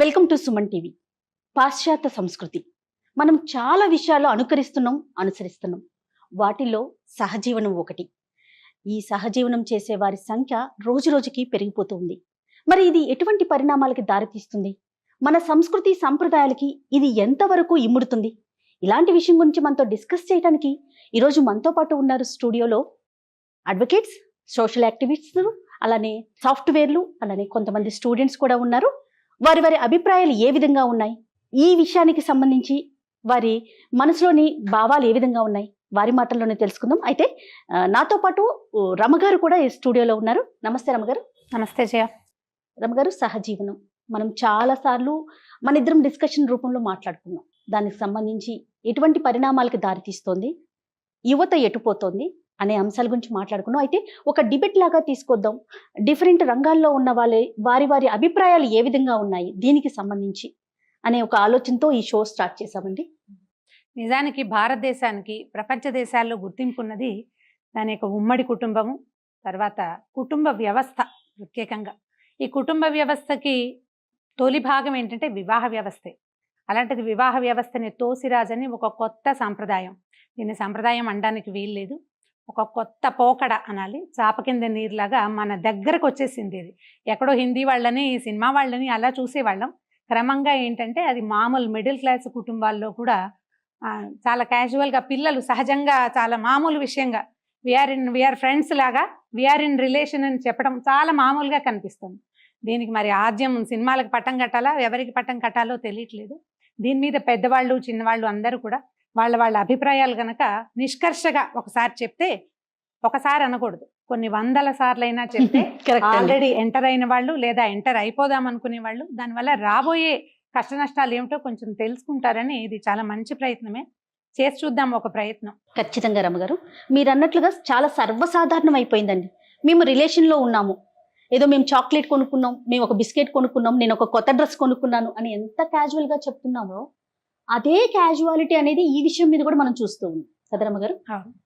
Welcome to Suman TV. పాశ్చాత్య సంస్కృతి మనం చాలా విషయాలు అనుసరిస్తున్నాం. వాటిలో సహజీవనం ఒకటి. ఈ సహజీవనం చేసే వారి సంఖ్య రోజు రోజుకి పెరిగిపోతుంది. మరి ఇది ఎటువంటి పరిణామాలకి దారితీస్తుంది? మన సంస్కృతి సంప్రదాయాలకి ఇది ఎంతవరకు ఇముడుతుంది? ఇలాంటి విషయం గురించి మనతో డిస్కస్ చేయడానికి ఈరోజు మనతో పాటు ఉన్నారు స్టూడియోలో అడ్వకేట్స్, సోషల్ యాక్టివిస్టులు, అలానే సాఫ్ట్వేర్లు, అలానే కొంతమంది స్టూడెంట్స్ కూడా ఉన్నారు. వారి వారి అభిప్రాయాలు ఏ విధంగా ఉన్నాయి, ఈ విషయానికి సంబంధించి వారి మనసులోని భావాలు ఏ విధంగా ఉన్నాయి, వారి మాటల్లోనే తెలుసుకుందాం. అయితే నాతో పాటు రమగారు కూడా ఈ స్టూడియోలో ఉన్నారు. నమస్తే రమగారు. నమస్తే జయ. రమగారు, సహజీవనం మనం చాలా సార్లు మన ఇద్దరం డిస్కషన్ రూపంలో మాట్లాడుకున్నాం. దానికి సంబంధించి ఎటువంటి పరిణామాలకి దారితీస్తోంది, యువత ఎటుపోతోంది అనే అంశాల గురించి మాట్లాడుకున్నాం. అయితే ఒక డిబేట్ లాగా తీసుకొద్దాం. డిఫరెంట్ రంగాల్లో ఉన్న వారి వారి అభిప్రాయాలు ఏ విధంగా ఉన్నాయి దీనికి సంబంధించి అనే ఒక ఆలోచనతో ఈ షో స్టార్ట్ చేశామండి. నిజానికి భారతదేశానికి ప్రపంచ దేశాల్లో గుర్తింపు ఉన్నది దాని యొక్క ఉమ్మడి కుటుంబము, తర్వాత కుటుంబ వ్యవస్థ. ప్రత్యేకంగా ఈ కుటుంబ వ్యవస్థకి తొలి భాగం ఏంటంటే వివాహ వ్యవస్థే. అలాంటిది వివాహ వ్యవస్థని తోసిరాజని ఒక కొత్త సాంప్రదాయం. దీన్ని సాంప్రదాయం అనడానికి వీల్లేదు, ఒక కొత్త పోకడ అనాలి. చాప కింద నీరులాగా మన దగ్గరకు వచ్చేసింది. ఇది ఎక్కడో హిందీ వాళ్ళని, సినిమా వాళ్ళని అలా చూసేవాళ్ళం. క్రమంగా ఏంటంటే అది మామూలు మిడిల్ క్లాస్ కుటుంబాల్లో కూడా చాలా క్యాజువల్గా పిల్లలు సహజంగా చాలా మామూలు విషయంగా వీఆర్ ఫ్రెండ్స్ లాగా, వీఆర్ ఇన్ రిలేషన్ అని చెప్పడం చాలా మామూలుగా కనిపిస్తుంది. దీనికి మరి ఆద్యం సినిమాలకు పట్టం కట్టాలా, ఎవరికి పట్టం కట్టాలో తెలియట్లేదు. దీని మీద పెద్దవాళ్ళు చిన్నవాళ్ళు అందరూ కూడా వాళ్ళ అభిప్రాయాలు కనుక నిష్కర్షగా ఒకసారి చెప్తే, ఒకసారి అనకూడదు, కొన్ని వందల సార్లైనా చెప్తే ఆల్రెడీ ఎంటర్ అయిన వాళ్ళు లేదా ఎంటర్ అయిపోదాం అనుకునే వాళ్ళు దానివల్ల రాబోయే కష్ట నష్టాలు ఏమిటో కొంచెం తెలుసుకుంటారని ఇది చాలా మంచి ప్రయత్నమే. చేసి చూద్దాం ఒక ప్రయత్నం. ఖచ్చితంగా రమగారు, మీరు అన్నట్లుగా చాలా సర్వసాధారణం అయిపోయిందండి. మేము రిలేషన్లో ఉన్నాము, ఏదో మేము చాక్లెట్ కొనుక్కున్నాం, మేము ఒక బిస్కెట్ కొనుక్కున్నాం, నేను ఒక కొత్త డ్రెస్ కొనుక్కున్నాను అని ఎంత క్యాజువల్గా చెప్తున్నామో అదే క్యాజువాలిటీ అనేది ఈ విషయం మీద కూడా మనం చూస్తూ ఉన్నాం కదా రమగారు.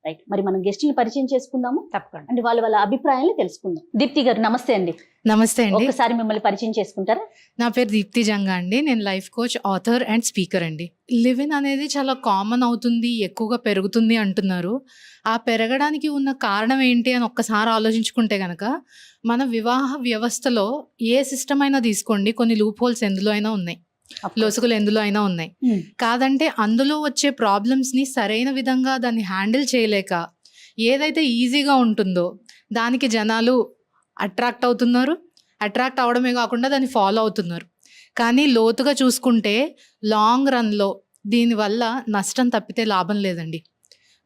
రైట్, మరి మనం గెస్ట్ని పరిచయం చేసుకుందాము. తప్పకుండా అంటే వాళ్ళ అభిప్రాయాలు తెలుసుకుందాం. దీప్తి గారు నమస్తే అండి. నమస్తే అండి. ఒకసారి మిమ్మల్ని పరిచయం చేసుకుంటారా? నా పేరు దీప్తి జంగా అండి. నేను life coach, author and speaker అండి. లివ్ ఇన్ అనేది చాలా కామన్ అవుతుంది, ఎక్కువగా పెరుగుతుంది అంటున్నారు. ఆ పెరగడానికి ఉన్న కారణం ఏంటి అని ఒక్కసారి ఆలోచించుకుంటే కనుక మన వివాహ వ్యవస్థలో ఏ సిస్టమ్ అయినా తీసుకోండి, కొన్ని లూప్ హోల్స్ ఎందులో అయినా ఉన్నాయి, లొసుగులు ఎందులో అయినా ఉన్నాయి. కాదంటే అందులో వచ్చే ప్రాబ్లమ్స్ని సరైన విధంగా దాన్ని హ్యాండిల్ చేయలేక ఏదైతే ఈజీగా ఉంటుందో దానికి జనాలు అట్రాక్ట్ అవుతున్నారు. అట్రాక్ట్ అవడమే కాకుండా దాన్ని ఫాలో అవుతున్నారు. కానీ లోతుగా చూసుకుంటే లాంగ్ రన్లో దీనివల్ల నష్టం తప్పితే లాభం లేదండి.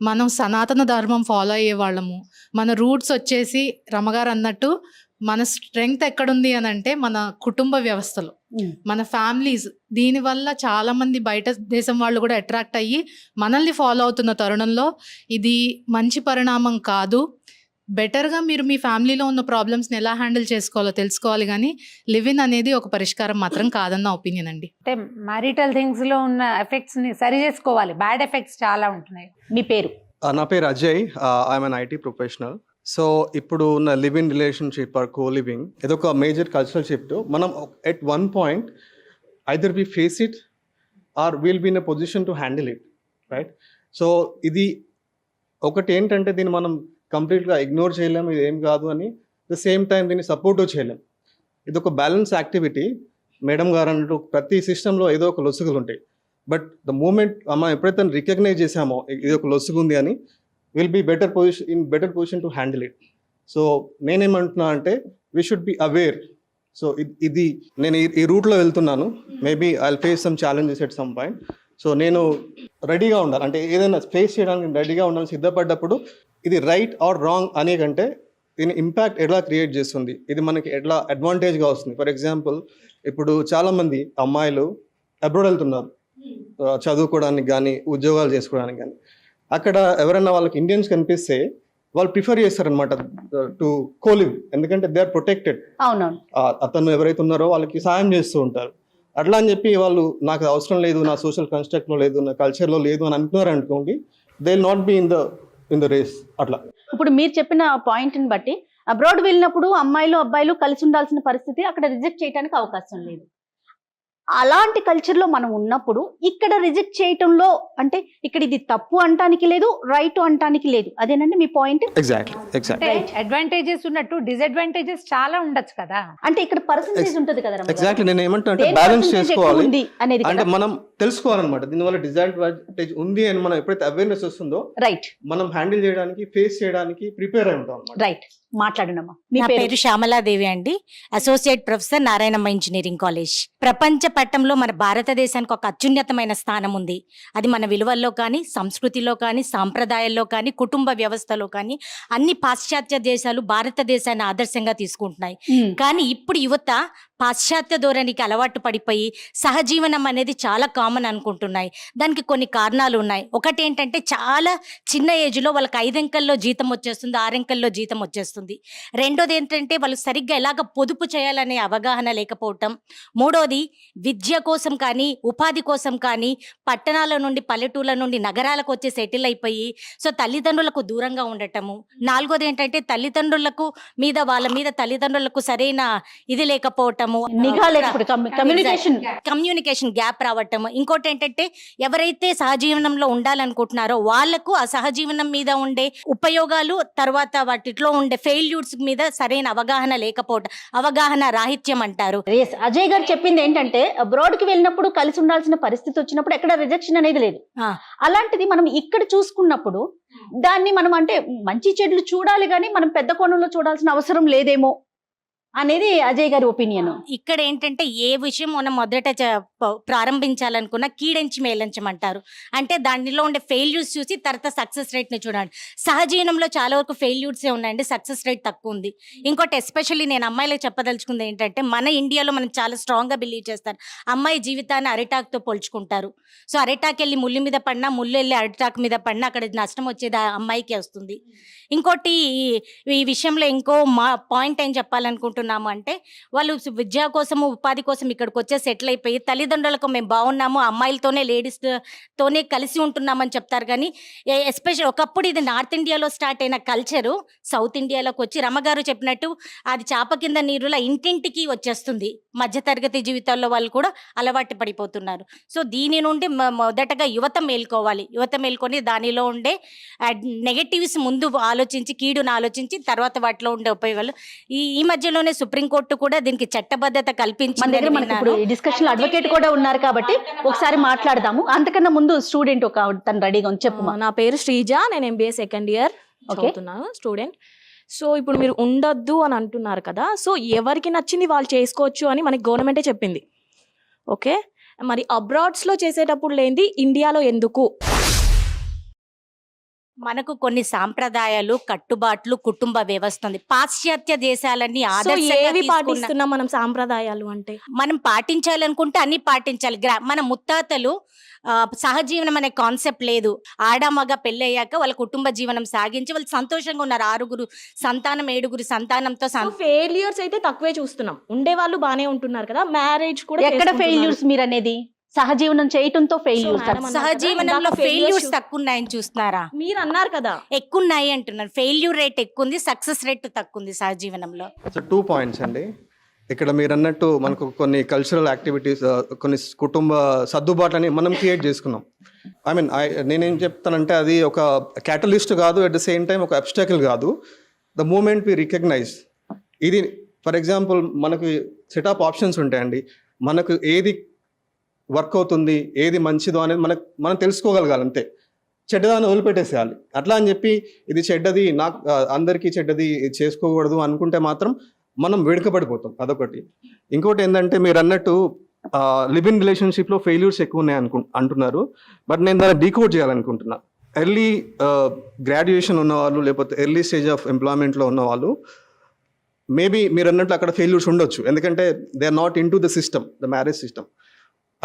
మనం సనాతన ధర్మం ఫాలో అయ్యే వాళ్ళము, మన రూట్స్ వచ్చేసి రమగారు అన్నట్టు మన స్ట్రెంగ్త్ ఎక్కడుంది అని అంటే మన కుటుంబ వ్యవస్థలో, మన ఫ్యామిలీస్. దీనివల్ల చాలామంది బయట దేశం వాళ్ళు కూడా అట్రాక్ట్ అయ్యి మనల్ని ఫాలో అవుతున్న తరుణంలో ఇది మంచి పరిణామం కాదు. బెటర్గా మీరు మీ ఫ్యామిలీలో ఉన్న ప్రాబ్లమ్స్ని ఎలా హ్యాండిల్ చేసుకోవాలో తెలుసుకోవాలి, కానీ లివ్ ఇన్ అనేది ఒక పరిష్కారం మాత్రం కాదన్న ఒపీనియన్ అండి. అంటే మ్యారిటల్ థింగ్స్లో ఉన్న ఎఫెక్ట్స్ని సరి చేసుకోవాలి. బ్యాడ్ ఎఫెక్ట్స్ చాలా ఉంటున్నాయి. మీ పేరు? నా పేరు Ajay. I'm an IT professional. So ఇప్పుడు ఉన్న live in relationship or co living ఇదొక మేజర్ కల్చరల్ షిఫ్ట్. మనం at one point either we face it or will be in a position to handle it, right? So ఇది ఒకటి ఏంటంటే దీన్ని మనం కంప్లీట్గా ఇగ్నోర్ చేయలేము, ఇది ఏం కాదు అని. ద సేమ్ టైం దీన్ని సపోర్టు చేయలేం. ఇది ఒక బ్యాలెన్స్ యాక్టివిటీ. మేడం గారు అన్నట్టు ప్రతి సిస్టంలో ఏదో ఒక లొసుగులు ఉంటాయి. బట్ ద మూమెంట్ మనం ఎప్పుడైతే రికగ్నైజ్ చేసామో ఇది ఒక లొసుగు ఉంది అని, will be better position to handle it. So నేనేమంటున్నా అంటే we should be aware. So ఇది నేను ఈ రూట్లో వెళ్తున్నాను. Maybe I will face some challenges at some point. So నేను రెడీగా ఉండాలి, అంటే ఏదైనా ఫేస్ చేయడానికి రెడీగా ఉండాలని సిద్ధపడ్డప్పుడు ఇది రైట్ ఆర్ రాంగ్ అనే కంటే దీని ఇంపాక్ట్ ఎట్లా క్రియేట్ చేస్తుంది, ఇది మనకి ఎట్లా అడ్వాంటేజ్గా వస్తుంది. ఫర్ ఎగ్జాంపుల్ ఇప్పుడు చాలామంది అమ్మాయిలు అబ్రాడ్ వెళ్తున్నారు చదువుకోవడానికి కానీ ఉద్యోగాలు చేసుకోవడానికి కానీ. అక్కడ ఎవరైనా వాళ్ళకి ఇండియన్స్ కనిపిస్తే వాళ్ళు ప్రిఫర్ చేస్తారనమాట టు కోలివ్, ఎందుకంటే దే ఆర్ ప్రొటెక్టెడ్. అవునవును, అతను ఎవరైతే ఉన్నారో వాళ్ళకి సాయం చేస్తూ ఉంటారు. అట్లా అని చెప్పి వాళ్ళు నాకు అవసరం లేదు, నా సోషల్ కన్స్ట్రక్ట్లో లేదు, నా కల్చర్లో లేదు అని అంటున్నారు అనుకోండి, they will not be in the race. అట్లా ఇప్పుడు మీరు చెప్పిన పాయింట్ని బట్టి అబ్రాడ్ వెళ్ళినప్పుడు అమ్మాయిలు అబ్బాయిలు కలిసి ఉండాల్సిన పరిస్థితి అక్కడ రిజెక్ట్ చేయడానికి అవకాశం లేదు. అలాంటి కల్చర్లో మనం ఉన్నప్పుడు ఇక్కడ రిజెక్ట్ చేయటంలో అంటే ఇక్కడ ఇది తప్పు అంటానికి లేదు, రైట్ అంటానికి లేదు. అదేనండి మీ పాయింట్? ఎగ్జాక్ట్లీ. అంటే అడ్వాంటేజెస్ ఉన్నట్టు డిసడ్వాంటేజెస్ చాలా ఉండొచ్చు కదా. అంటే ఇక్కడ పర్సంటేజ్ ఉంటుంది కదా రమ్య గారు. ఎగ్జాక్ట్లీ నేను ఏమంటా అంటే దేని బ్యాలెన్స్ percentage చేసుకోవాలి ఎక్కువ ఉంది అనేది అంటే కదా. మనం తెలుసుకోవాలన్నమాట. దీనివల్ల డిసడ్వాంటేజ్ ఉంది అని మనం ఎప్పుడైతే అవేర్నెస్ వస్తుందో రైట్ మనం హ్యాండిల్ చేయడానికి, ఫేస్ చేయడానికి ప్రిపేర్ అయి ఉంటాం అన్నమాట. రైట్ మాట్లాడండమ్మా. మీ నా పేరు? పేరు శ్యామలాదేవి అండి, associate professor Narayanamma engineering college. ప్రపంచ పట్టంలో మన భారతదేశానికి ఒక అత్యున్నతమైన స్థానం ఉంది. అది మన విలువల్లో కానీ, సంస్కృతిలో కానీ, సాంప్రదాయాల్లో కానీ, కుటుంబ వ్యవస్థలో కానీ అన్ని పాశ్చాత్య దేశాలు భారతదేశాన్ని ఆదర్శంగా తీసుకుంటున్నాయి. మ్మ్. కానీ ఇప్పుడు యువత పాశ్చాత్య ధోరణికి అలవాటు పడిపోయి సహజీవనం అనేది చాలా కామన్ అనుకుంటున్నాయి. దానికి కొన్ని కారణాలు ఉన్నాయి. ఒకటి ఏంటంటే చాలా చిన్న ఏజ్లో వాళ్ళకి 5 అంకెల్లో జీతం వచ్చేస్తుంది, 6 అంకెల్లో జీతం వచ్చేస్తుంది. రెండోది ఏంటంటే వాళ్ళు సరిగ్గా ఎలాగ పొదుపు చేయాలనే అవగాహన లేకపోవటం. మూడోది విద్య కోసం కానీ, ఉపాధి కోసం కానీ పట్టణాల నుండి, పల్లెటూళ్ళ నుండి నగరాలకు వచ్చి సెటిల్ అయిపోయి సో తల్లిదండ్రులకు దూరంగా ఉండటము. నాలుగోది ఏంటంటే తల్లిదండ్రులకు మీద వాళ్ళ మీద తల్లిదండ్రులకు సరైన ఇది లేకపోవటము, నిఘా లేకపోతే కమ్యూనికేషన్ కమ్యూనికేషన్ గ్యాప్ రావటం. ఇంకోటి ఏంటంటే ఎవరైతే సహజీవనంలో ఉండాలనుకుంటున్నారో వాళ్లకు ఆ సహజీవనం మీద ఉండే ఉపయోగాలు, తర్వాత వాటిలో ఉండే ఫెయిల్యూర్స్ మీద సరైన అవగాహన లేకపోవటం, అవగాహన రాహిత్యం అంటారు. Yes, అజయ్ గారు చెప్పింది ఏంటంటే అబ్రాడ్ కి వెళ్ళినప్పుడు కలిసి ఉండాల్సిన పరిస్థితి వచ్చినప్పుడు ఎక్కడ రిజెక్షన్ అనేది లేదు. ఆ. అలాంటిది మనం ఇక్కడ చూసుకున్నప్పుడు దాన్ని మనం అంటే మంచి చెడులు చూడాలి కానీ మనం పెద్ద కోణంలో చూడాల్సిన అవసరం లేదేమో అనేది అజయ్ గారి ఒపీనియన్. ఇక్కడ ఏంటంటే ఏ విషయం మనం మొదట ప్రారంభించాలనుకున్నా కీడెంచి మేలించమంటారు. అంటే దానిలో ఉండే ఫెయిల్యూర్స్ చూసి తర్వాత సక్సెస్ రేట్ ని చూడండి. సహజీవనంలో చాలా వరకు ఫెయిల్యూర్సే ఉన్నాయండి, సక్సెస్ రేట్ తక్కువ ఉంది. ఇంకోటి ఎస్పెషల్లీ నేను అమ్మాయిలకు చెప్పదలుచుకుంది ఏంటంటే మన ఇండియాలో మనం చాలా స్ట్రాంగ్ గా బిలీవ్ చేస్తారు. అమ్మాయి జీవితాన్ని అరిటాక్తో పోల్చుకుంటారు. సో అరిటాక్ వెళ్ళి ముళ్ళు మీద పడినా, ముళ్ళు వెళ్ళి అరిటాక్ మీద పడినా అక్కడ నష్టం వచ్చేది ఆ అమ్మాయికే వస్తుంది. ఇంకోటి ఈ విషయంలో ఇంకో పాయింట్ ఏం చెప్పాలనుకుంటున్నాము అంటే వాళ్ళు విద్య కోసము, ఉపాధి కోసం ఇక్కడికి వచ్చే సెటిల్ అయిపోయి తల్లిదండ్రులకు మేము బాగున్నాము, అమ్మాయిలతోనే లేడీస్ తోనే కలిసి ఉంటున్నామని చెప్తారు. కానీ ఎస్పెషల్ ఒకప్పుడు ఇది నార్త్ ఇండియాలో స్టార్ట్ అయిన కల్చరు సౌత్ ఇండియాలోకి వచ్చి రమ్మగారు చెప్పినట్టు అది చాప కింద నీరులా ఇంటింటికి వచ్చేస్తుంది. మధ్యతరగతి జీవితాల్లో వాళ్ళు కూడా అలవాటు పడిపోతున్నారు. సో దీని నుండి మొదటగా యువత మేల్కోవాలి. యువత మేల్కొని దానిలో ఉండే నెగటివ్స్ ముందు ఆలోచించి, కీడును ఆలోచించి తర్వాత వాటిలో ఉండే ఉపయోగాలు. ఈ మధ్యలోనే సుప్రీంకోర్టు కూడా దీనికి చట్టబద్ధత కల్పించి మన దగ్గర మనకి ఇప్పుడు డిస్కషన్ అడ్వకేట్ కూడా ఉన్నారు కాబట్టి ఒకసారి మాట్లాడదాము. అంతకన్నా ముందు స్టూడెంట్ ఒక తను రెడీగా ఉంది, చెప్పు. నా పేరు శ్రీజ, నేను MBA సెకండ్ ఇయర్ చదువుతున్నాను, స్టూడెంట్. సో ఇప్పుడు మీరు ఉండొద్దు అని అంటున్నారు కదా, సో ఎవరికి నచ్చింది వాళ్ళు చేసుకోవచ్చు అని మనకి గవర్నమెంటే చెప్పింది. ఓకే, మరి అబ్రాడ్స్లో చేసేటప్పుడు లేనిది ఇండియాలో ఎందుకు? మనకు కొన్ని సాంప్రదాయాలు, కట్టుబాట్లు, కుటుంబ వ్యవస్థ ఉంది. పాశ్చాత్య దేశాలన్నీ సో ఆదర్శంగా ఏవి తీసుకున్న- పాటిస్తున్నాం మనం సాంప్రదాయాలు అంటే? మనం పాటించాలనుకుంటే అన్ని పాటించాలి. మన ముత్తాతలు సహజీవనం అనే కాన్సెప్ట్ లేదు. ఆడమగ పెళ్ళయ్యాక వాళ్ళ కుటుంబ జీవనం సాగించి వాళ్ళు సంతోషంగా ఉన్నారు. 6 సంతానం, 7 సంతానంతో ఫెయిల్యూర్స్ అయితే తక్కువే చూస్తున్నాం, ఉండేవాళ్ళు బానే ఉంటున్నారు కదా. మ్యారేజ్ కూడా ఎక్కడ చేసుకుంటున్నారు. ఫెయిల్యూర్స్ మీరు అనేది? సహజీవనం చేయటంతో ఫెయిల్యూర్స్. So, madam, సహజీవనంలో ఇందాక ఫెయిల్యూర్స్ failures తక్కువ ఉన్నాయని చూస్తున్నారా? మీరు అన్నారు కదా. ఎక్కువ ఉన్నాయి అంటున్నారు. ఫెయిల్యూర్ రేట్ ఎక్కువ ఉంది, సక్సెస్ రేట్ తక్కువ ఉంది సహజీవనం. సో 2 పాయింట్స్ అండి. ఇక్కడ మీరు అన్నట్టు మనకు కొన్ని కల్చరల్ యాక్టివిటీస్, కొన్ని కుటుంబ సర్దుబాట్లని మనం క్రియేట్ చేసుకున్నాం. ఐ మీన్ నేనేం చెప్తానంటే అది ఒక క్యాటలిస్ట్ కాదు, అట్ ద సేమ్ టైం ఒక అబ్స్టాకిల్ కాదు. ద మూమెంట్ వి రికగ్నైజ్ ఇది, ఫర్ ఎగ్జాంపుల్ మనకు సెట్ ఆఫ్ ఆప్షన్స్ ఉంటాయండి. మనకు ఏది వర్క్ అవుతుంది, ఏది మంచిదో అనేది మనం తెలుసుకోగలగాలి అంతే. చెడ్డదాన్ని వదిలిపెట్టేసేయాలి. అట్లా అని చెప్పి ఇది చెడ్డది, నాకు అందరికీ చెడ్డది, ఇది చేసుకోకూడదు అనుకుంటే మాత్రం మనం వెనుకబడిపోతాం. అదొకటి. ఇంకోటి ఏంటంటే మీరు అన్నట్టు లివ్ ఇన్ రిలేషన్షిప్లో ఫెయిల్యూర్స్ ఎక్కువ ఉన్నాయి అంటున్నారు. బట్ నేను దాన్ని డీకోడ్ చేయాలనుకుంటున్నా. ఎర్లీ గ్రాడ్యుయేషన్ ఉన్నవాళ్ళు, లేకపోతే ఎర్లీ స్టేజ్ ఆఫ్ ఎంప్లాయ్మెంట్లో ఉన్నవాళ్ళు మేబీ మీరు అన్నట్లు అక్కడ ఫెయిల్యూర్స్ ఉండొచ్చు. ఎందుకంటే they are not in to the system, the marriage system.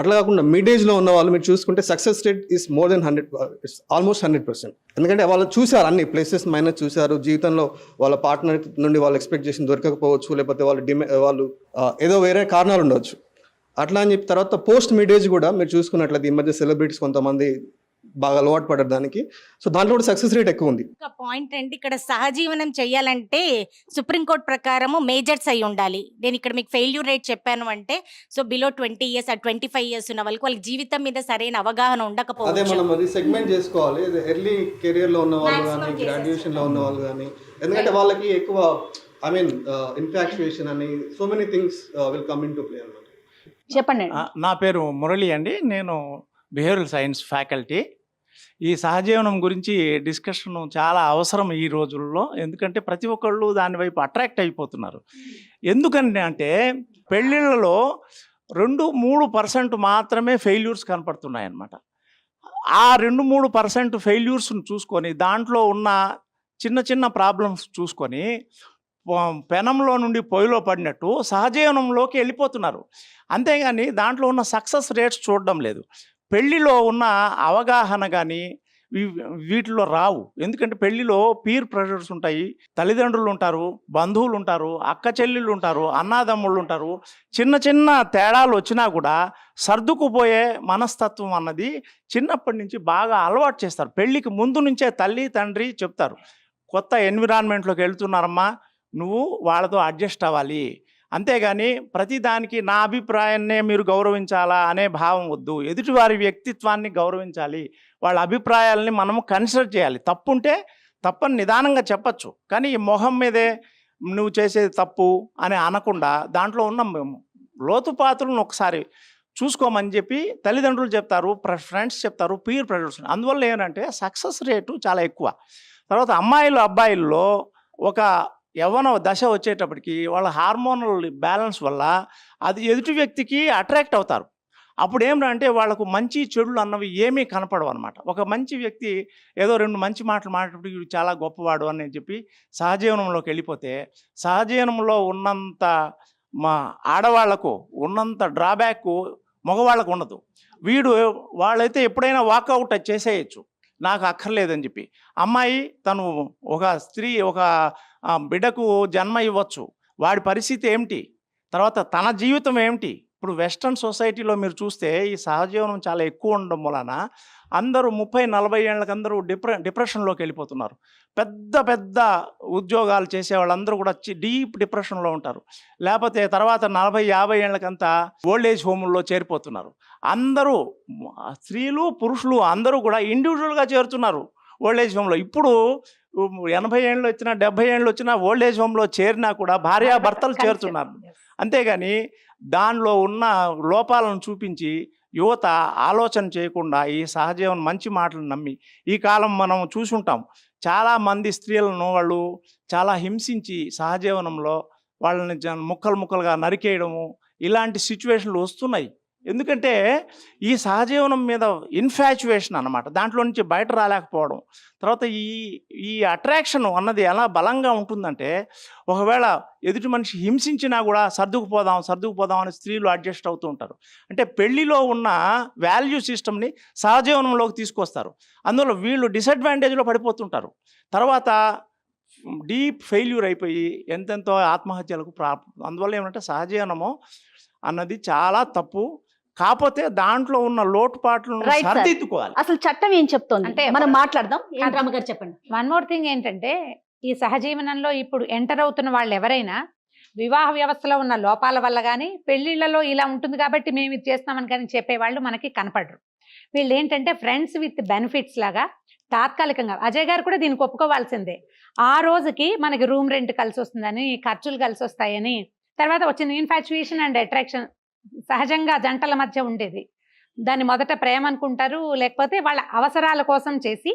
అట్లా కాకుండా మిడ్ ఏజ్లో ఉన్న వాళ్ళు మీరు చూసుకుంటే success rate is more than 100, it's almost 100%. ఎందుకంటే వాళ్ళు చూసారు, అన్ని ప్లేసెస్ మైనస్ చూసారు. జీవితంలో వాళ్ళ పార్ట్నర్ నుండి వాళ్ళు ఎక్స్పెక్ట్ చేసిన దొరకకపోవచ్చు, లేకపోతే వాళ్ళు ఏదో వేరే కారణాలు ఉండవచ్చు. అట్లా అని చెప్పి తర్వాత పోస్ట్ మిడ్ ఏజ్ కూడా మీరు చూసుకున్నట్లయితే ఈ మధ్య సెలబ్రిటీస్ కొంతమంది బాగా అలవాటు పడ్డారు దానికి. సో దాంట్లో కూడా సక్సెస్ రేట్ ఎక్కువ ఉంది. ఒక పాయింట్ అండి, ఇక్కడ సహజీవనం చేయాలంటే సుప్రీంకోర్టు ప్రకారము మేజర్స్ అయి ఉండాలి. నేను ఇక్కడ మీకు ఫెయిల్యూర్ రేట్ చెప్పాను అంటే, సో బిలో 20 ఇయర్స్ 25 ఇయర్స్ ఉన్న వాళ్ళకి జీవితం మీద సరైన అవగాహన అదే ఉండకపోవచ్చు. మనం అది సెగ్మెంట్ చేసుకోవాలి. ఎర్లీ కెరియర్ లో ఉన్న వాళ్ళు Maximum కానీ, cases. గ్రాడ్యుయేషన్ లో ఉన్న వాళ్ళు కానీ, ఎందుకంటే వాళ్ళకి ఎక్కువ ఇన్ఫాక్చుయేషన్ అని so many things will come in to play అన్నమాట. చెప్పండి. నా పేరు మురళి అండి. నేను బిహేవియరల్ సైన్స్ ఫ్యాకల్టీ. ఈ సహజీవనం గురించి డిస్కషన్ చాలా అవసరం ఈ రోజుల్లో. ఎందుకంటే ప్రతి ఒక్కళ్ళు దాని వైపు అట్రాక్ట్ అయిపోతున్నారు. ఎందుకంటే అంటే పెళ్ళిళ్ళలో 2-3% మాత్రమే ఫెయిల్యూర్స్ కనపడుతున్నాయి అన్నమాట. ఆ 2-3% ఫెయిల్యూర్స్ని చూసుకొని దాంట్లో ఉన్న చిన్న చిన్న ప్రాబ్లమ్స్ చూసుకొని పెనంలో నుండి పొయ్యిలో పడినట్టు సహజీవనంలోకి వెళ్ళిపోతున్నారు. అంతేగాని దాంట్లో ఉన్న సక్సెస్ రేట్స్ చూడడం లేదు. పెళ్ళిలో ఉన్న అవగాహన కానీ వీటిలో రావు. ఎందుకంటే పెళ్ళిలో పీర్ ప్రెషర్స్ ఉంటాయి, తల్లిదండ్రులు ఉంటారు, బంధువులు ఉంటారు, అక్క చెల్లెళ్ళు ఉంటారు, అన్నాదమ్ముళ్ళు ఉంటారు. చిన్న చిన్న తేడాలు వచ్చినా కూడా సర్దుకుపోయే మనస్తత్వం అన్నది చిన్నప్పటి నుంచి బాగా అలవాటు చేస్తారు. పెళ్ళికి ముందు నుంచే తల్లి తండ్రి చెప్తారు, కొత్త ఎన్విరాన్మెంట్లోకి వెళ్తున్నారమ్మా, నువ్వు వాళ్ళతో అడ్జస్ట్ అవ్వాలి. అంతేగాని ప్రతిదానికి నా అభిప్రాయాన్నే మీరు గౌరవించాలా అనే భావం వద్దు. ఎదుటివారి వ్యక్తిత్వాన్ని గౌరవించాలి, వాళ్ళ అభిప్రాయాలని మనము కన్సిడర్ చేయాలి. తప్పుంటే తప్పని నిదానంగా చెప్పచ్చు, కానీ ఈ మొహం మీదే నువ్వు చేసేది తప్పు అని అనకుండా దాంట్లో ఉన్న లోతుపాతులను ఒకసారి చూసుకోమని చెప్పి తల్లిదండ్రులు చెప్తారు, ఫ్రెండ్స్ చెప్తారు, పీర్ ప్రెషర్స్. అందువల్ల ఏంటంటే సక్సెస్ రేటు చాలా ఎక్కువ. తర్వాత అమ్మాయిలు అబ్బాయిల్లో ఒక యవ్వన దశ వచ్చేటప్పటికి వాళ్ళ హార్మోనల్ బ్యాలెన్స్ వల్ల అది ఎదుటి వ్యక్తికి అట్రాక్ట్ అవుతారు. అప్పుడు ఏమిటంటే వాళ్ళకు మంచి చెడులు అన్నవి ఏమీ కనపడవు అనమాట. ఒక మంచి వ్యక్తి ఏదో 2 మంచి మాటలు మాట్లాడేటప్పటికి వీడు చాలా గొప్పవాడు అని చెప్పి సహజీవనంలోకి వెళ్ళిపోతే, సహజీవనంలో ఉన్నంత ఆడవాళ్లకు ఉన్నంత డ్రాబ్యాక్ మగవాళ్ళకు ఉండదు. వాళ్ళైతే ఎప్పుడైనా వాకౌట్ చేసేయచ్చు, నాకు అక్కర్లేదని చెప్పి. అమ్మాయి తను ఒక స్త్రీ ఒక బిడ్డకు జన్మ ఇవ్వచ్చు, వాడి పరిస్థితి ఏమిటి, తర్వాత తన జీవితం ఏమిటి. ఇప్పుడు వెస్ట్రన్ సొసైటీలో మీరు చూస్తే ఈ సహజీవనం చాలా ఎక్కువ ఉండడం వలన అందరూ 30-40 ఏళ్ళకి అందరూ డిప్రెషన్లోకి వెళ్ళిపోతున్నారు. పెద్ద పెద్ద ఉద్యోగాలు చేసే వాళ్ళందరూ కూడా డీప్ డిప్రెషన్లో ఉంటారు. లేకపోతే తర్వాత 40-50 ఏళ్ళకంతా ఓల్డ్ ఏజ్ హోముల్లో చేరిపోతున్నారు. అందరూ స్త్రీలు పురుషులు అందరూ కూడా ఇండివిజువల్గా చేరుతున్నారు ఓల్డ్ ఏజ్ హోమ్లో. ఇప్పుడు 80 ఏళ్ళు వచ్చినా 70 ఏళ్ళు వచ్చినా ఓల్డ్ ఏజ్ హోమ్లో చేరినా కూడా భార్యాభర్తలు చేరుతున్నారు. అంతేగాని దానిలో ఉన్న లోపాలను చూపించి యువత ఆలోచన చేయకుండా ఈ సహజీవనం మంచి మాటలు నమ్మి ఈ కాలం మనం చూసుంటాం. చాలామంది స్త్రీలను వాళ్ళు చాలా హింసించి సహజీవనంలో వాళ్ళని ముక్కలు ముక్కలుగా నరికేయడము ఇలాంటి సిచ్యువేషన్లు వస్తున్నాయి. ఎందుకంటే ఈ సహజీవనం మీద ఇన్ఫాచ్యుయేషన్ అన్నమాట, దాంట్లో నుంచి బయట రాలేకపోవడం. తర్వాత ఈ అట్రాక్షన్ అన్నది ఎలా బలంగా ఉంటుందంటే, ఒకవేళ ఎదుటి మనిషి హింసించినా కూడా సర్దుకుపోదాం అని స్త్రీలు అడ్జస్ట్ అవుతూ ఉంటారు. అంటే పెళ్లిలో ఉన్న వాల్యూ సిస్టమ్ని సహజీవనంలోకి తీసుకొస్తారు. అందువల్ల వీళ్ళు డిసడ్వాంటేజ్లో పడిపోతుంటారు. తర్వాత డీప్ ఫెయిల్యూర్ అయిపోయి ఎంతెంతో ఆత్మహత్యలకు అందువల్ల ఏమంటే సహజీవనము అన్నది చాలా తప్పు. కాకపోతే దాంట్లో ఉన్న లోటుపాట్లను Right, sir. సరిదిద్దుకోవాలి. అసలు చట్టం ఏం చెప్తోంది అంటే మనం మాట్లాడదాం. రామ గారు చెప్పండి. వన్ మోర్ థింగ్ ఏంటంటే, ఈ సహజీవనంలో ఇప్పుడు ఎంటర్ అవుతున్న వాళ్ళు ఎవరైనా వివాహ వ్యవస్థలో ఉన్న లోపాల వల్ల కానీ, పెళ్లిళ్లలో ఇలా ఉంటుంది కాబట్టి మేము ఇది చేస్తామని కానీ చెప్పేవాళ్ళు మనకి కనపడరు. వీళ్ళు ఏంటంటే ఫ్రెండ్స్ విత్ బెనిఫిట్స్ లాగా తాత్కాలికంగా, అజయ్ గారు కూడా దీనికి ఒప్పుకోవాల్సిందే, ఆ రోజుకి మనకి రూమ్ రెంట్ కలిసి వస్తుందని, ఖర్చులు కలిసి వస్తాయని, తర్వాత వచ్చిన ఇన్ఫాచ్యుయేషన్ అండ్ అట్రాక్షన్ సహజంగా జంటల మధ్య ఉండేది. దాన్ని మొదట ప్రేమ అనుకుంటారు, లేకపోతే వాళ్ళ అవసరాల కోసం చేసి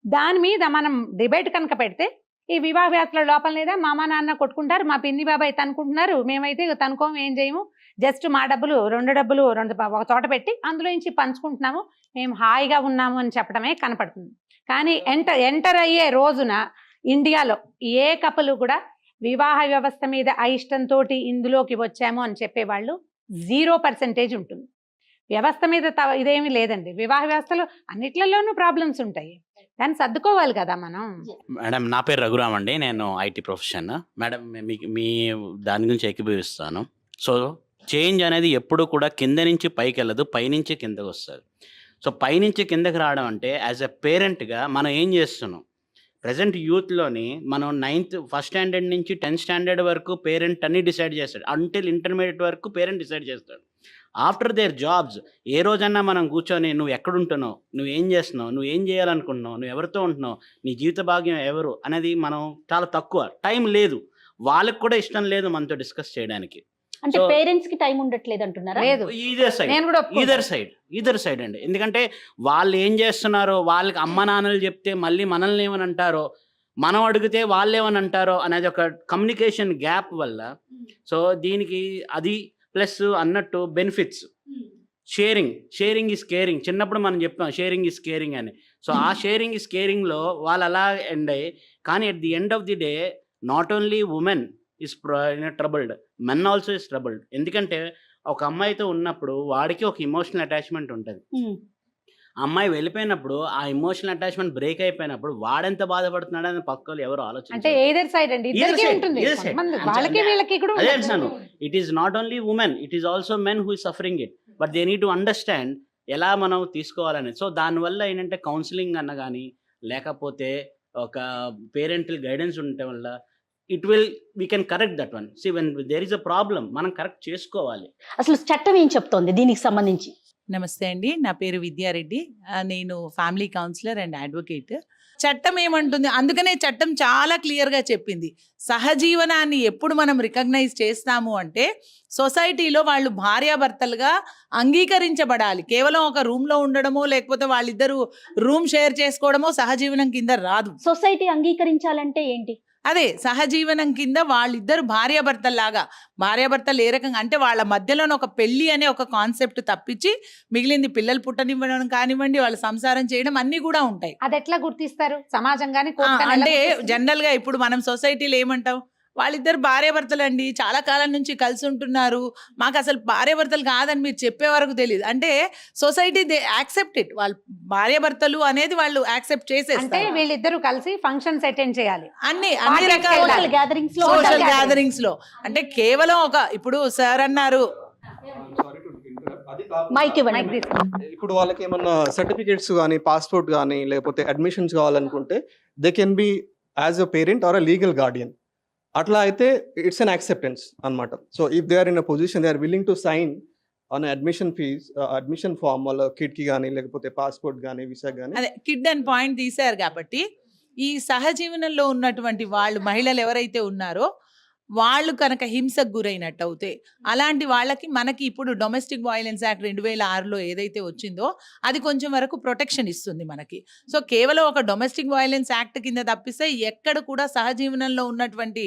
దాని మీద మనం డిబేట్ కనుక పెడితే, ఈ వివాహ వ్యవస్థలో లోపల లేదా మా అమ్మ నాన్న కొట్టుకుంటారు, మా పిన్ని బాబాయ్ తనుకుంటున్నారు, మేమైతే తనుకోము, ఏం చేయము, జస్ట్ మా డబ్బులు ఒక చోట పెట్టి అందులో నుంచి పంచుకుంటున్నాము, మేము హాయిగా ఉన్నాము అని చెప్పడమే కనపడుతుంది. కానీ ఎంటర్ అయ్యే రోజున ఇండియాలో ఏ కపుల్ కూడా వివాహ వ్యవస్థ మీద అయిష్టంతో ఇందులోకి వచ్చాము అని చెప్పేవాళ్ళు 0% ఉంటుంది. వ్యవస్థ మీద ఇదేమీ లేదండి. వివాహ వ్యవస్థలో అన్నిట్లలోనూ ప్రాబ్లమ్స్ ఉంటాయి, దాన్ని సర్దుకోవాలి కదా మనం. మేడం, నా పేరు రఘురామ్ అండి. నేను ఐటీ ప్రొఫెషన్. మేడం, మీ దాని గురించి ఏకీభవిస్తాను. సో చేంజ్ అనేది ఎప్పుడు కూడా కింద నుంచి పైకి వెళ్ళదు, పైనుంచి కిందకు వస్తుంది. సో పైనుంచి కిందకి రావడం అంటే యాజ్ ఎ పేరెంట్గా మనం ఏం చేస్తున్నాం? ప్రజెంట్ యూత్లోని మనం 9th ఫస్ట్ స్టాండర్డ్ నుంచి 10th స్టాండర్డ్ వరకు పేరెంట్ అన్ని డిసైడ్ చేస్తాడు. అంటిల్ ఇంటర్మీడియట్ వరకు పేరెంట్ డిసైడ్ చేస్తాడు. ఆఫ్టర్ దేర్ జాబ్స్ ఏ రోజన్నా మనం కూర్చొని నువ్వు ఎక్కడుంటున్నావు, నువ్వు ఏం చేస్తున్నావు, నువ్వు ఏం చేయాలనుకుంటున్నావు, నువ్వు ఎవరితో ఉంటున్నావు, నీ జీవిత భాగ్యం ఎవరు అనేది మనం చాలా తక్కువ. టైం లేదు, వాళ్ళకి కూడా ఇష్టం లేదు మనతో డిస్కస్ చేయడానికి. అంటే So- పేరెంట్స్ కి టైం ఉండట్లేదు అంటున్నారా? లేదు, ఈదర్ సైడ్ నేను కూడా ఈదర్ సైడ్ అండి. ఎందుకంటే వాళ్ళు ఏం చేస్తున్నారో, వాళ్ళకి అమ్మ నాన్నలు చెప్తే మళ్ళీ మనల్ని ఏమని అంటారో, మనం అడిగితే వాళ్ళు ఏమని అంటారో అనేది ఒక కమ్యూనికేషన్ గ్యాప్ వల్ల. సో దీనికి అది ప్లస్ అన్నట్టు బెనిఫిట్స్, షేరింగ్ ఈస్ కేరింగ్. చిన్నప్పుడు మనం చెప్పాం షేరింగ్ ఈస్ కేరింగ్ అని. సో ఆ షేరింగ్ ఈస్ కేరింగ్లో వాళ్ళు అలా ఎండ్ అయ్యి, కానీ at the end of the day not only women is troubled, men also is troubled. ఎందుకంటే ఒక అమ్మాయితో ఉన్నప్పుడు వాడికి ఒక ఇమోషనల్ అటాచ్మెంట్ ఉంటుంది. ఉమ్. అమ్మాయి వెళ్ళిపోయినప్పుడు ఆ ఇమోషనల్ అటాచ్మెంట్ బ్రేక్ అయిపోయినప్పుడు వాడెంత బాధపడుతున్నాడు అని పక్కలు ఎవరు అంటే ఆలోచించారు. ఏదర్ సైడ్ అండి, ఇద్దరికీ side, ఉంటుంది. either side. కొంతమంది I'm వాళ్ళకి saying- వీళ్ళకి కూడా అదే ఉండొచ్చు. అంటున్నాను, it is not only women, it is also men who is suffering it, but they need to understand ఎలా మనం తీసుకోవాలని. సో దానివల్ల ఏంటంటే కౌన్సిలింగ్ అన్న కానీ, లేకపోతే ఒక పేరెంటల్ గైడెన్స్ ఉండటం వల్ల we can correct that one. See when there is a problem మనం కరెక్ట్ చేసుకోవాలి. అసలు చట్టం ఏం చెప్తోంది దీనికి సంబంధించి? నమస్తే అండి, నా పేరు విద్యారెడ్డి. నేను ఫ్యామిలీ కౌన్సిలర్ అండ్ అడ్వకేట్. చట్టం ఏమంటుంది, అందుకనే చట్టం చాలా క్లియర్గా చెప్పింది, సహజీవనాన్ని ఎప్పుడు మనం రికగ్నైజ్ చేస్తాము అంటే సొసైటీలో వాళ్ళు భార్యాభర్తలుగా అంగీకరించబడాలి. కేవలం ఒక రూమ్లో ఉండడమో లేకపోతే వాళ్ళిద్దరూ రూమ్ షేర్ చేసుకోవడమో సహజీవనం కింద రాదు. సొసైటీ అంగీకరించాలంటే ఏంటి? అదే సహజీవనం కింద వాళ్ళిద్దరు భార్యాభర్తల్లాగా, భార్యాభర్తలు ఏ రకంగా అంటే వాళ్ళ మధ్యలోనే ఒక పెళ్లి అనే ఒక కాన్సెప్ట్ తప్పించి మిగిలింది పిల్లలు పుట్టనివ్వడం కానివ్వండి, వాళ్ళ సంసారం చేయడం అన్నీ కూడా ఉంటాయి. అది ఎట్లా గుర్తిస్తారు సమాజం గానీ అంటే జనరల్ గా ఇప్పుడు మనం సొసైటీలో ఏమంటాం, వాళ్ళిద్దరు భార్యాభర్తలు అండి, చాలా కాలం నుంచి కలిసి ఉంటున్నారు, మాకు అసలు భార్యాభర్తలు కాదని మీరు చెప్పే వరకు తెలియదు. అంటే సొసైటీ దే యాక్సెప్ట్ ఇట్, వాళ్ళు భార్యాభర్తలు అనేది వాళ్ళు యాక్సెప్ట్ అంటే చేసేస్తారు. వీళ్ళిద్దరూ కలిసి ఫంక్షన్స్ అటెండ్ చేయాలి, అన్ని Parties రకాల వెళ్ళాలి. సోషల్ గ్యాదరింగ్స్ లో సోషల్ ఉండాలి. గ్యాదరింగ్స్ లో అంటే కేవలం ఒక ఇప్పుడు సార్ అన్నారు మైక్ ఇవ్వండి. మైక్ తీసుకో. ఇప్పుడు వాళ్ళకి ఏమన్నా సర్టిఫికేట్స్ కానీ, పాస్పోర్ట్ కానీ, లేకపోతే అడ్మిషన్స్ కావాలనుకుంటే they can be as a parent or a legal guardian. అట్లా అయితే ఇట్స్ అన్ యాక్సెప్టెన్స్ అనమాట. So if they are in a position they are willing to sign on admission fees, admission form, వాళ్ళ కిడ్కి కానీ, లేకపోతే passport కానీ, visa కానీ. అదే కిడ్ అని పాయింట్ తీశారు కాబట్టి ఈ సహజీవనంలో ఉన్నటువంటి వాళ్ళు మహిళలు ఎవరైతే ఉన్నారో వాళ్ళు కనుక హింసకు గురైనట్టు అవుతే అలాంటి వాళ్ళకి మనకి ఇప్పుడు డొమెస్టిక్ వయలెన్స్ యాక్ట్ 2006లో ఏదైతే వచ్చిందో అది కొంచెం వరకు ప్రొటెక్షన్ ఇస్తుంది మనకి. సో కేవలం ఒక డొమెస్టిక్ వయలెన్స్ యాక్ట్ కింద తప్పిస్తే ఎక్కడ కూడా సహజీవనంలో ఉన్నటువంటి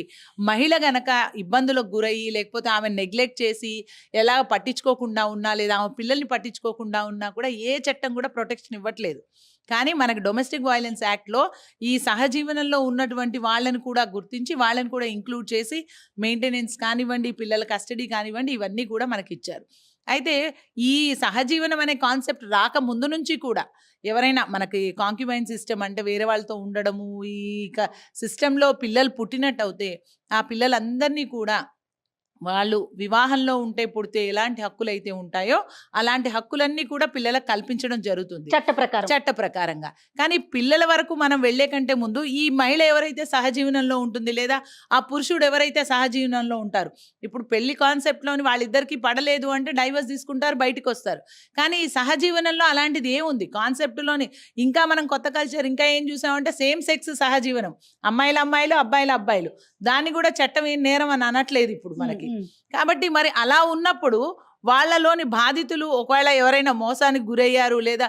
మహిళ గనక ఇబ్బందులకు గురయ్యి లేకపోతే ఆమె నెగ్లెక్ట్ చేసి ఎలా పట్టించుకోకుండా ఉన్నా లేదా ఆమె పిల్లల్ని పట్టించుకోకుండా ఉన్నా కూడా ఏ చట్టం కూడా ప్రొటెక్షన్ ఇవ్వట్లేదు. కానీ మనకి డొమెస్టిక్ వయలెన్స్ యాక్ట్లో ఈ సహజీవనంలో ఉన్నటువంటి వాళ్ళని కూడా గుర్తించి వాళ్ళని కూడా ఇంక్లూడ్ చేసి మెయింటెనెన్స్ కానివ్వండి, పిల్లల కస్టడీ కానివ్వండి, ఇవన్నీ కూడా మనకి ఇచ్చారు. అయితే ఈ సహజీవనం అనే కాన్సెప్ట్ రాక ముందు నుంచి కూడా ఎవరైనా మనకి కాంక్యుబైన్ సిస్టమ్ అంటే వేరే వాళ్ళతో ఉండడము, ఈ సిస్టంలో పిల్లలు పుట్టినట్టు అవుతే ఆ పిల్లలందరినీ కూడా వాళ్ళు వివాహంలో ఉంటే పుడితే ఎలాంటి హక్కులు అయితే ఉంటాయో అలాంటి హక్కులన్నీ కూడా పిల్లలకు కల్పించడం జరుగుతుంది చట్ట ప్రకారంగా. కానీ పిల్లల వరకు మనం వెళ్లే కంటే ముందు ఈ మహిళ ఎవరైతే సహజీవనంలో ఉంటుంది లేదా ఆ పురుషుడు ఎవరైతే సహజీవనంలో ఉంటారు, ఇప్పుడు పెళ్లి కాన్సెప్ట్లోని వాళ్ళిద్దరికి పడలేదు అంటే డైవర్స్ తీసుకుంటారు, బయటకు వస్తారు. కానీ ఈ సహజీవనంలో అలాంటిది ఏముంది కాన్సెప్ట్లోని? ఇంకా మనం కొత్త కల్చర్ ఇంకా ఏం చూసామంటే సేమ్ సెక్స్ సహజీవనం, అమ్మాయిలు అమ్మాయిలు అబ్బాయిలు అబ్బాయిలు, దాన్ని కూడా చట్టం ఏం నేరం అని అనట్లేదు ఇప్పుడు మనకి. కాబట్టి మరి అలా ఉన్నప్పుడు వాళ్ళలోని బాధితులు ఒకవేళ ఎవరైనా మోసానికి గురయ్యారు లేదా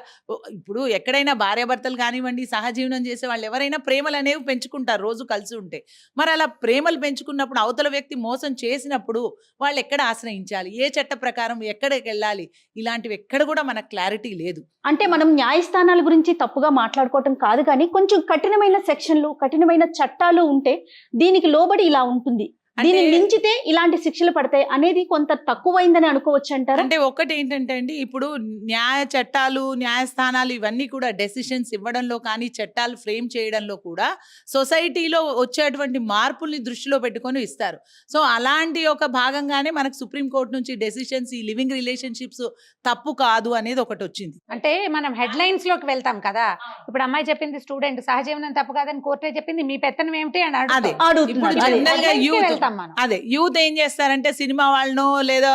ఇప్పుడు ఎక్కడైనా భార్యాభర్తలు కానివ్వండి సహజీవనం చేసే వాళ్ళు ఎవరైనా ప్రేమలు అనేవి పెంచుకుంటారు రోజు కలిసి ఉంటే. మరి అలా ప్రేమలు పెంచుకున్నప్పుడు అవతల వ్యక్తి మోసం చేసినప్పుడు వాళ్ళు ఎక్కడ ఆశ్రయించాలి, ఏ చట్ట ప్రకారం ఎక్కడికి వెళ్ళాలి, ఇలాంటివి ఎక్కడ కూడా మనకు క్లారిటీ లేదు. అంటే మనం న్యాయస్థానాల గురించి తప్పుగా మాట్లాడుకోవటం కాదు, కానీ కొంచెం కఠినమైన సెక్షన్లు, కఠినమైన చట్టాలు ఉంటే దీనికి లోబడి ఇలా ఉంటుంది దీన్ని మించితే ఇలాంటి శిక్షలు పడతాయి అనేది కొంత తక్కువైందని అనుకోవచ్చు అంటారా? అంటే ఒకటి ఏంటంటే అండి, ఇప్పుడు న్యాయ చట్టాలు, న్యాయస్థానాలు ఇవన్నీ కూడా డెసిషన్స్ ఇవ్వడంలో కానీ, చట్టాలు ఫ్రేమ్ చేయడంలో కూడా సొసైటీలో వచ్చేటువంటి మార్పుల్ని దృష్టిలో పెట్టుకొని ఇస్తారు. సో అలాంటి ఒక భాగంగానే మనకు సుప్రీంకోర్టు నుంచి డెసిషన్స్ ఈ లివింగ్ రిలేషన్షిప్స్ తప్పు కాదు అనేది ఒకటి వచ్చింది. అంటే మనం హెడ్లైన్స్ లోకి వెళ్తాం కదా. ఇప్పుడు అమ్మాయి చెప్పింది స్టూడెంట్ సహజీవనం తప్పు కాదని కోర్టే చెప్పింది, మీ పెత్తనం ఏమిటి అని అదే అడుగుతాం. ఇప్పుడు అడుగుతున్నారు. జనరల్ గా యూత్ వెళ్తాం మనం. అదే యూత్ ఏం చేస్తారంటే సినిమా వాళ్ళను లేదా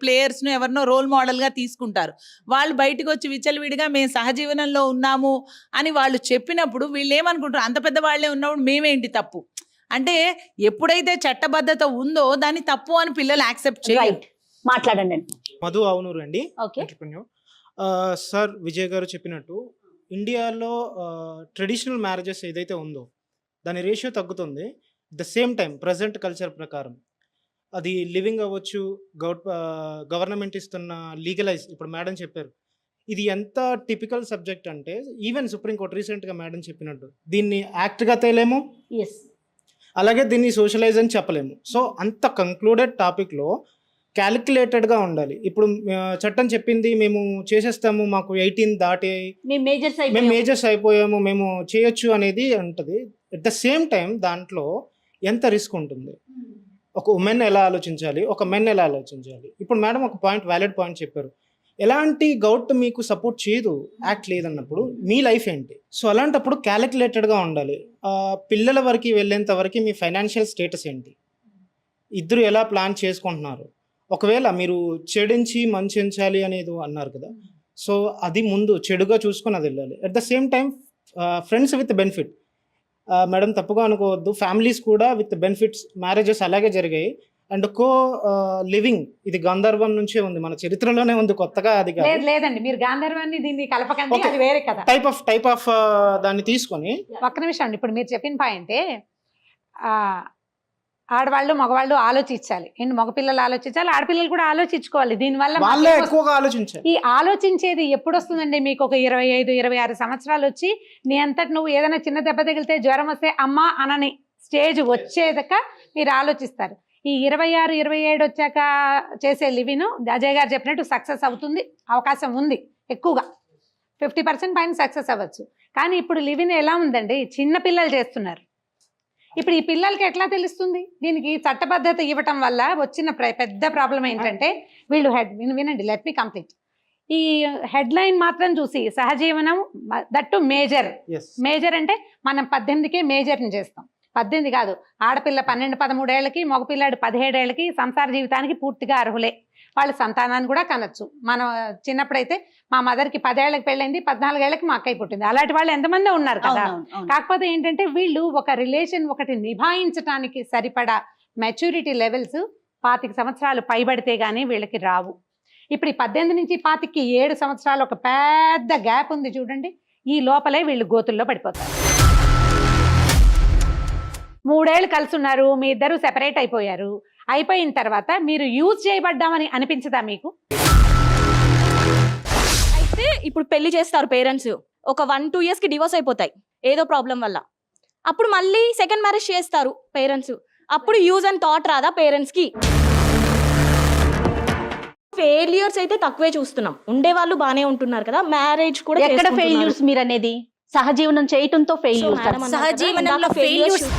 ప్లేయర్స్ ను ఎవరినో రోల్ మోడల్ గా తీసుకుంటారు. వాళ్ళు బయటకు వచ్చి విచ్చలవిడిగా మేము సహజీవనంలో ఉన్నాము అని వాళ్ళు చెప్పినప్పుడు వీళ్ళు ఏమనుకుంటారు, అంత పెద్ద వాళ్ళే ఉన్నప్పుడు మేమేంటి తప్పు అంటే, ఎప్పుడైతే చట్టబద్ధత ఉందో దాన్ని తప్పు అని పిల్లలు యాక్సెప్ట్ చేయరు. రైట్, మాట్లాడండి. మధు అవునూరు అండి. Okay, entrepreneur. సార్ విజయ్ గారు చెప్పినట్టు ఇండియాలో ట్రెడిషనల్ మ్యారేజెస్ ఏదైతే ఉందో దాని రేషియో తగ్గుతుంది. The same time present culture ప్రకారం అది లివింగ్ అవ్వచ్చు, గవర్నమెంట్ ఇస్తున్న లీగలైజ్, ఇప్పుడు మేడం చెప్పారు, ఇది ఎంత టిపికల్ సబ్జెక్ట్ అంటే ఈవెన్ సుప్రీంకోర్టు రీసెంట్గా మేడం చెప్పినట్టు దీన్ని యాక్ట్గా తేలేము, ఎస్, అలాగే దీన్ని సోషలైజ్ అని చెప్పలేము. సో అంత కంక్లూడెడ్ టాపిక్లో క్యాలిక్యులేటెడ్గా ఉండాలి. ఇప్పుడు చట్టం చెప్పింది మేము చేసేస్తాము, మాకు 18 దాటి మేము మేజర్స్ అయిపోయాము, మేము చేయొచ్చు అనేది ఉంటుంది. అట్ ద సేమ్ టైం దాంట్లో ఎంత రిస్క్ ఉంటుంది, ఒక ఉమెన్ ఎలా ఆలోచించాలి, ఒక మెన్ ఎలా ఆలోచించాలి. ఇప్పుడు మేడం ఒక వ్యాలిడ్ పాయింట్ చెప్పారు, ఎలాంటి గౌట్ మీకు సపోర్ట్ చేయదు యాక్ట్ లేదన్నప్పుడు మీ లైఫ్ ఏంటి. సో అలాంటప్పుడు క్యాలిక్యులేటెడ్గా ఉండాలి. పిల్లల వరకు వెళ్ళేంత వరకు మీ ఫైనాన్షియల్ స్టేటస్ ఏంటి, ఇద్దరు ఎలా ప్లాన్ చేసుకుంటున్నారు. ఒకవేళ మీరు చెడించి మంచించాలి అనేది అన్నారు కదా, సో అది ముందు చెడుగా చూసుకొని అది వెళ్ళాలి. At the same time friends with benefit, madam తప్పుగా అనుకోవద్దు, ఫ్యామిలీస్ కూడా విత్ బెనిఫిట్స్ మ్యారేజెస్ అలాగే జరిగాయి. అండ్ లివింగ్ ఇది గంధర్వం నుంచే ఉంది, మన చరిత్రలోనే ఉంది, కొత్తగా అది లేదండి, మీరు గాంధర్వాన్ని దీన్ని కలపకండి, Okay. అది వేరే కదా. టైప్ ఆఫ్ దాన్ని తీసుకొని ఒక్క నిమిషం అండి, ఇప్పుడు మీరు చెప్పిన పాయింటే ఆడవాళ్ళు మగవాళ్ళు ఆలోచించాలి. ఏంటి, మగపిల్లలు ఆలోచించాలి, ఆడపిల్లలు కూడా ఆలోచించుకోవాలి. దీనివల్ల వాళ్ళే ఎక్కువగా ఆలోచించాలి. ఈ ఆలోచించేది ఎప్పుడు వస్తుందండి, మీకు ఒక 25-26 సంవత్సరాలు వచ్చి నీ అంతటి నువ్వు ఏదైనా చిన్న దెబ్బ తగిలితే జ్వరం వస్తే అమ్మ అనని స్టేజ్ వచ్చేదాక మీరు ఆలోచిస్తారు. ఈ 26-27 వచ్చాక చేసే లివిన్ అజయ్ గారు చెప్పినట్టు సక్సెస్ అవుతుంది, అవకాశం ఉంది, ఎక్కువగా 50% పైన సక్సెస్ అవ్వచ్చు. కానీ ఇప్పుడు లివిన్ ఎలా ఉందండి, చిన్న పిల్లలు చేస్తున్నారు. ఇప్పుడు ఈ పిల్లలకి ఎట్లా తెలుస్తుంది? దీనికి చట్టబద్ధత ఇవ్వటం వల్ల వచ్చిన పెద్ద ప్రాబ్లం ఏంటంటే, వీళ్ళు వినండి, లెట్ మీ కంప్లీట్. ఈ హెడ్లైన్ మాత్రం చూసి సహజీవనం దట్టు మేజర్ అంటే మనం 18కే మేజర్ని చేస్తాం. 18 కాదు, ఆడపిల్ల 12-13 ఏళ్ళకి, మగపిల్లాడు 17 ఏళ్ళకి సంసార జీవితానికి పూర్తిగా అర్హులే. వాళ్ళ సంతానాన్ని కూడా కనొచ్చు. మనం చిన్నప్పుడైతే మా మదర్కి 10 ఏళ్ళకి పెళ్ళైంది, 14 ఏళ్ళకి మా అక్కయ్య పుట్టింది, అలాంటి వాళ్ళు ఎంతమంది ఉన్నారు కదా. కాకపోతే ఏంటంటే వీళ్ళు ఒక రిలేషన్ ఒకటి నిభాయించడానికి సరిపడా మెచ్యూరిటీ లెవెల్స్ 25 సంవత్సరాలు పైబడితే గానీ వీళ్ళకి రావు. ఇప్పుడు ఈ 18 నుంచి 25కి 7 సంవత్సరాలు ఒక పెద్ద గ్యాప్ ఉంది చూడండి. ఈ లోపలే వీళ్ళు గోతుల్లో పడిపోతారు. 3 ఏళ్ళు కలిసి ఉన్నారు, మీ ఇద్దరు సెపరేట్ అయిపోయారు. అయిపోయిన తర్వాత మీరు యూజ్ చేయబడ్డామని అనిపించదా మీకు? అయితే ఇప్పుడు పెళ్లి చేస్తారు పేరెంట్స్, ఒక 1-2 yearsకి డివోర్స్ అయిపోతాయి ఏదో ప్రాబ్లం వల్ల. అప్పుడు మళ్ళీ సెకండ్ మ్యారేజ్ చేస్తారు పేరెంట్స్. అప్పుడు యూజ్ అండ్ థాట్ రాదా పేరెంట్స్కి? ఫెయిల్యూర్స్ అయితే తక్కువే చూస్తున్నాం, ఉండే వాళ్ళు బానే ఉంటున్నారు కదా. మ్యారేజ్ కూడా ఎక్కడ ఫెయిల్యూర్స్ మీరు అనేది? సహజీవనం చేయటంతో ఫెయిల్యూర్స్. సహజీవనంలో ఫెయిల్యూర్స్